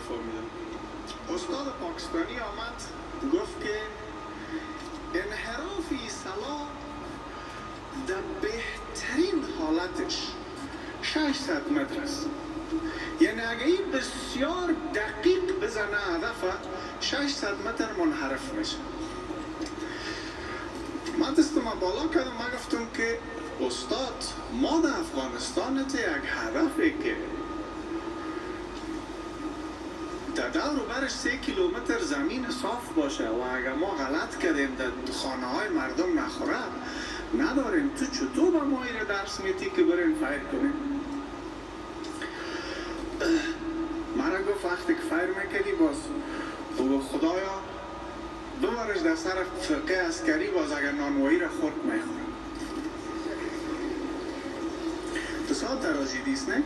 نفهمیدم. استاد پاکستانی آمد گفت که انحراف سلاح در بهترین حالتش 600 متر است. یعنی اگه این بسیار دقیق بزنه هدف 600 متر منحرف میشه. من دستم بالا کردم، من گفتم که استاد ما در افغانستان یک هدفی که در دور و برش 3 کیلومتر زمین صاف باشه و اگر ما غلط کردیم در خانه های مردم نخوره نداریم، تو چطور به ما ایره درس میتی که بریم فایر کنیم؟ مرا گفت وقتی که فایر میکنی باز بگو خدایا ببرش در سر فرقه عسکری، باز اگر نانوایی را خورد میخورم. تو سال تراژیدی است نه؟